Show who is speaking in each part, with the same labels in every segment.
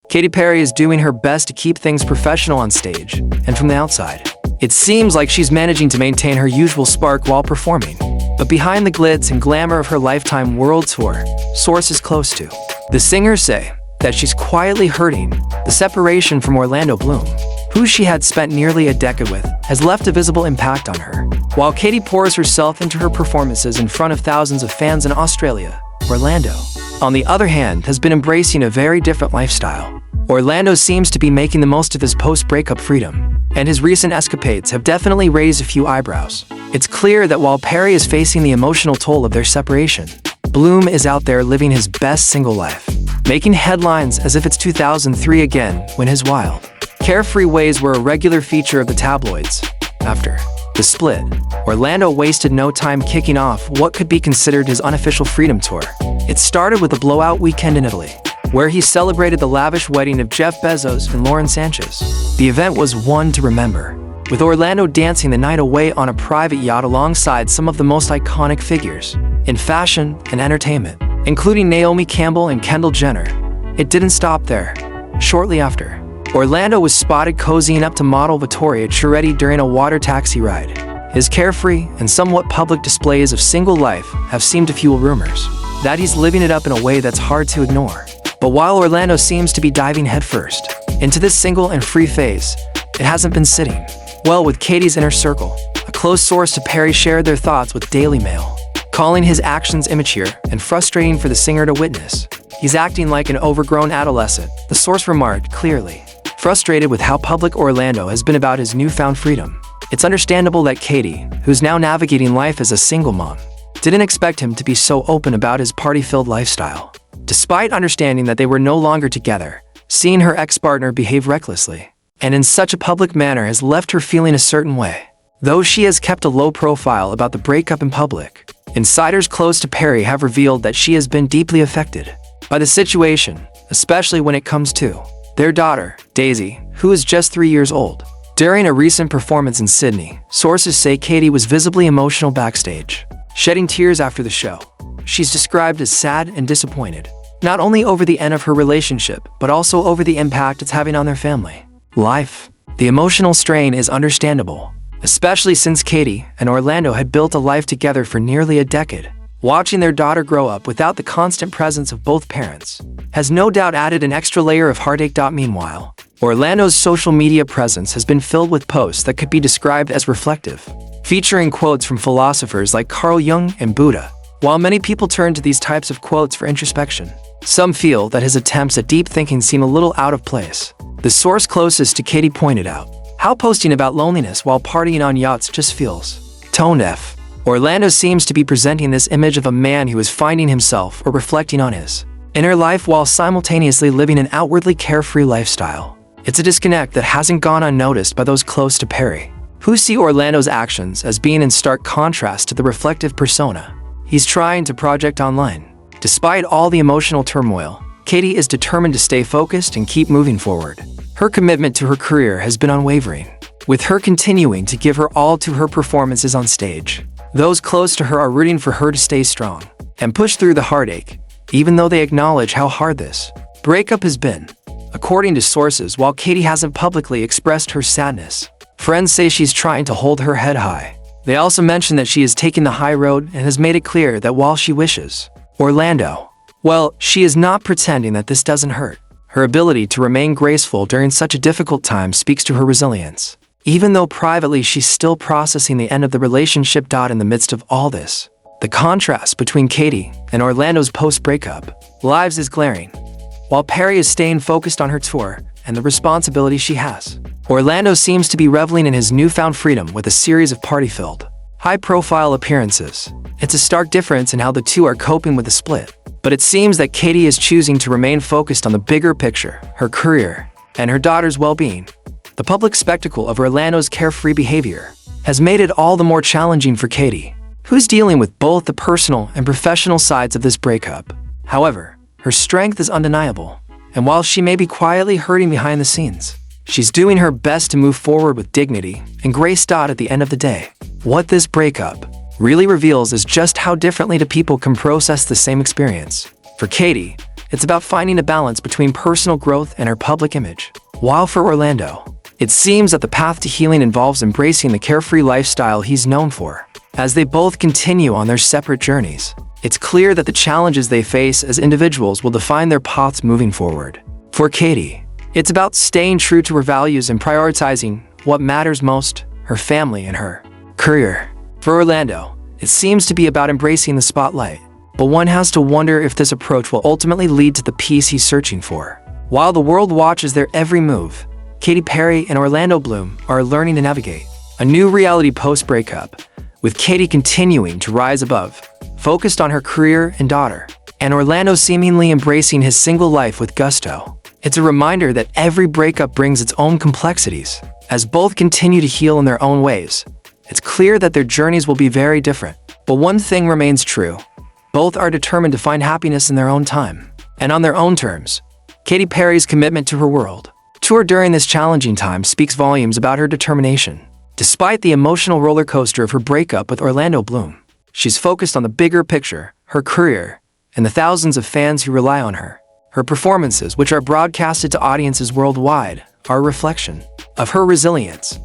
Speaker 1: Katy Perry is doing her best to keep things professional on stage and from the outside. It seems like she's managing to maintain her usual spark while performing. But behind the glitz and glamour of her lifetime world tour, sources close to the singer say that she's quietly hurting. The separation from Orlando Bloom, who she had spent nearly a decade with, has left a visible impact on her. While Katy pours herself into her performances in front of thousands of fans in Australia, Orlando, on the other hand, has been embracing a very different lifestyle. Orlando seems to be making the most of his post-breakup freedom, and his recent escapades have definitely raised a few eyebrows. It's clear that while Perry is facing the emotional toll of their separation, Bloom is out there living his best single life, making headlines as if it's 2003 again when his wild, carefree ways were a regular feature of the tabloids. After the split, Orlando wasted no time kicking off what could be considered his unofficial freedom tour. It started with a blowout weekend in Italy, where he celebrated the lavish wedding of Jeff Bezos and Lauren Sanchez. The event was one to remember, with Orlando dancing the night away on a private yacht alongside some of the most iconic figures in fashion and entertainment, including Naomi Campbell and Kendall Jenner. It didn't stop there. Shortly after, Orlando was spotted cozying up to model Vittoria Chiretti during a water taxi ride. His carefree and somewhat public displays of single life have seemed to fuel rumors that he's living it up in a way that's hard to ignore. But while Orlando seems to be diving headfirst into this single and free phase, it hasn't been sitting well with Katy's inner circle. A close source to Perry shared their thoughts with Daily Mail, calling his actions immature and frustrating for the singer to witness. He's acting like an overgrown adolescent, the source remarked, clearly frustrated with how public Orlando has been about his newfound freedom. It's understandable that Katy, who's now navigating life as a single mom, didn't expect him to be so open about his party-filled lifestyle. Despite understanding that they were no longer together, seeing her ex-partner behave recklessly and in such a public manner has left her feeling a certain way. Though she has kept a low profile about the breakup in public, insiders close to Perry have revealed that she has been deeply affected by the situation, especially when it comes to their daughter, Daisy, who is just 3 years old. During a recent performance in Sydney, sources say Katy was visibly emotional backstage, shedding tears after the show. She's described as sad and disappointed, not only over the end of her relationship, but also over the impact it's having on their family life. The emotional strain is understandable, especially since Katy and Orlando had built a life together for nearly a decade. Watching their daughter grow up without the constant presence of both parents has no doubt added an extra layer of heartache. Meanwhile, Orlando's social media presence has been filled with posts that could be described as reflective, featuring quotes from philosophers like Carl Jung and Buddha. While many people turn to these types of quotes for introspection, some feel that his attempts at deep thinking seem a little out of place. The source closest to Katy pointed out how posting about loneliness while partying on yachts just feels tone-deaf. Orlando seems to be presenting this image of a man who is finding himself or reflecting on his inner life while simultaneously living an outwardly carefree lifestyle. It's a disconnect that hasn't gone unnoticed by those close to Perry, who see Orlando's actions as being in stark contrast to the reflective persona he's trying to project online. Despite all the emotional turmoil, Katy is determined to stay focused and keep moving forward. Her commitment to her career has been unwavering, with her continuing to give her all to her performances on stage. Those close to her are rooting for her to stay strong and push through the heartache, even though they acknowledge how hard this breakup has been. According to sources, while Katy hasn't publicly expressed her sadness, friends say she's trying to hold her head high. They also mention that she is taking the high road and has made it clear that while she wishes Orlando well, she is not pretending that this doesn't hurt. Her ability to remain graceful during such a difficult time speaks to her resilience. Even though privately she's still processing the end of the relationship. In the midst of all this, the contrast between Katy and Orlando's post-breakup lives is glaring. While Perry is staying focused on her tour and the responsibility she has, Orlando seems to be reveling in his newfound freedom with a series of party-filled, high-profile appearances. It's a stark difference in how the two are coping with the split. But it seems that Katy is choosing to remain focused on the bigger picture, her career, and her daughter's well-being. The public spectacle of Orlando's carefree behavior has made it all the more challenging for Katy, who's dealing with both the personal and professional sides of this breakup. However, her strength is undeniable, and while she may be quietly hurting behind the scenes, she's doing her best to move forward with dignity and grace. At the end of the day, what this breakup really reveals is just how differently two people can process the same experience. For Katy, it's about finding a balance between personal growth and her public image. While for Orlando, it seems that the path to healing involves embracing the carefree lifestyle he's known for. As they both continue on their separate journeys, it's clear that the challenges they face as individuals will define their paths moving forward. For Katy, it's about staying true to her values and prioritizing what matters most, her family and her career. For Orlando, it seems to be about embracing the spotlight, but one has to wonder if this approach will ultimately lead to the peace he's searching for. While the world watches their every move, Katy Perry and Orlando Bloom are learning to navigate a new reality post-breakup, with Katy continuing to rise above, focused on her career and daughter, and Orlando seemingly embracing his single life with gusto. It's a reminder that every breakup brings its own complexities. As both continue to heal in their own ways, it's clear that their journeys will be very different. But one thing remains true. Both are determined to find happiness in their own time, and on their own terms. Katy Perry's commitment to her world tour during this challenging time speaks volumes about her determination. Despite the emotional roller coaster of her breakup with Orlando Bloom, she's focused on the bigger picture, her career, and the thousands of fans who rely on her. Her performances, which are broadcasted to audiences worldwide, are a reflection of her resilience.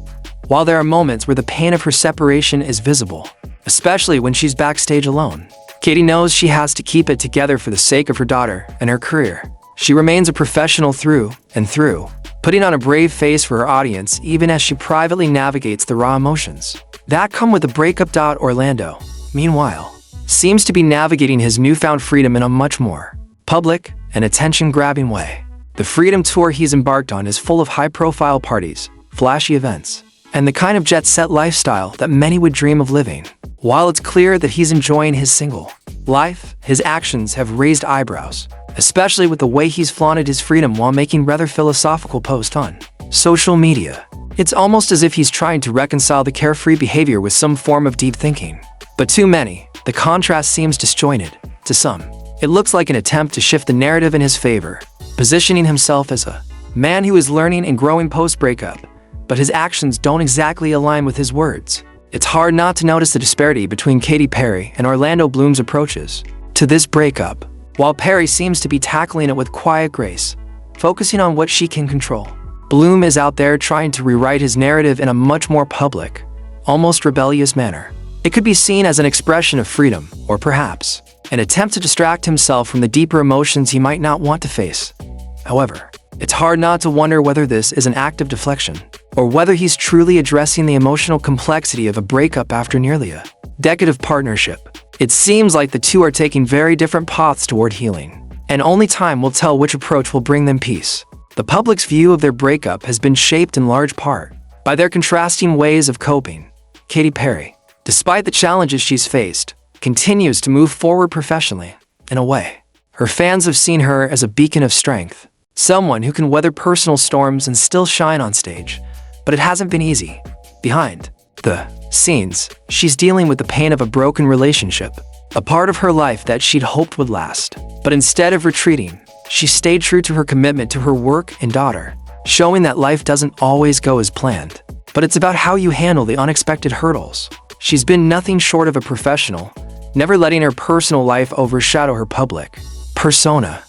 Speaker 1: While there are moments where the pain of her separation is visible, especially when she's backstage alone, Katy knows she has to keep it together for the sake of her daughter and her career. She remains a professional through and through, putting on a brave face for her audience even as she privately navigates the raw emotions that come with the breakup. Orlando, meanwhile, seems to be navigating his newfound freedom in a much more public and attention-grabbing way. The Freedom Tour he's embarked on is full of high-profile parties, flashy events, and the kind of jet-set lifestyle that many would dream of living. While it's clear that he's enjoying his single life, his actions have raised eyebrows, especially with the way he's flaunted his freedom while making rather philosophical posts on social media. It's almost as if he's trying to reconcile the carefree behavior with some form of deep thinking. But to many, the contrast seems disjointed. To some, it looks like an attempt to shift the narrative in his favor, positioning himself as a man who is learning and growing post-breakup, but his actions don't exactly align with his words. It's hard not to notice the disparity between Katy Perry and Orlando Bloom's approaches to this breakup. While Perry seems to be tackling it with quiet grace, focusing on what she can control, Bloom is out there trying to rewrite his narrative in a much more public, almost rebellious manner. It could be seen as an expression of freedom, or perhaps an attempt to distract himself from the deeper emotions he might not want to face. However, it's hard not to wonder whether this is an act of deflection, or whether he's truly addressing the emotional complexity of a breakup after nearly a decade of partnership. It seems like the two are taking very different paths toward healing, and only time will tell which approach will bring them peace. The public's view of their breakup has been shaped in large part by their contrasting ways of coping. Katy Perry, despite the challenges she's faced, continues to move forward professionally. In a way, her fans have seen her as a beacon of strength, someone who can weather personal storms and still shine on stage. But it hasn't been easy. Behind the scenes, she's dealing with the pain of a broken relationship, a part of her life that she'd hoped would last. But instead of retreating, she stayed true to her commitment to her work and daughter, showing that life doesn't always go as planned. But it's about how you handle the unexpected hurdles. She's been nothing short of a professional, never letting her personal life overshadow her public persona.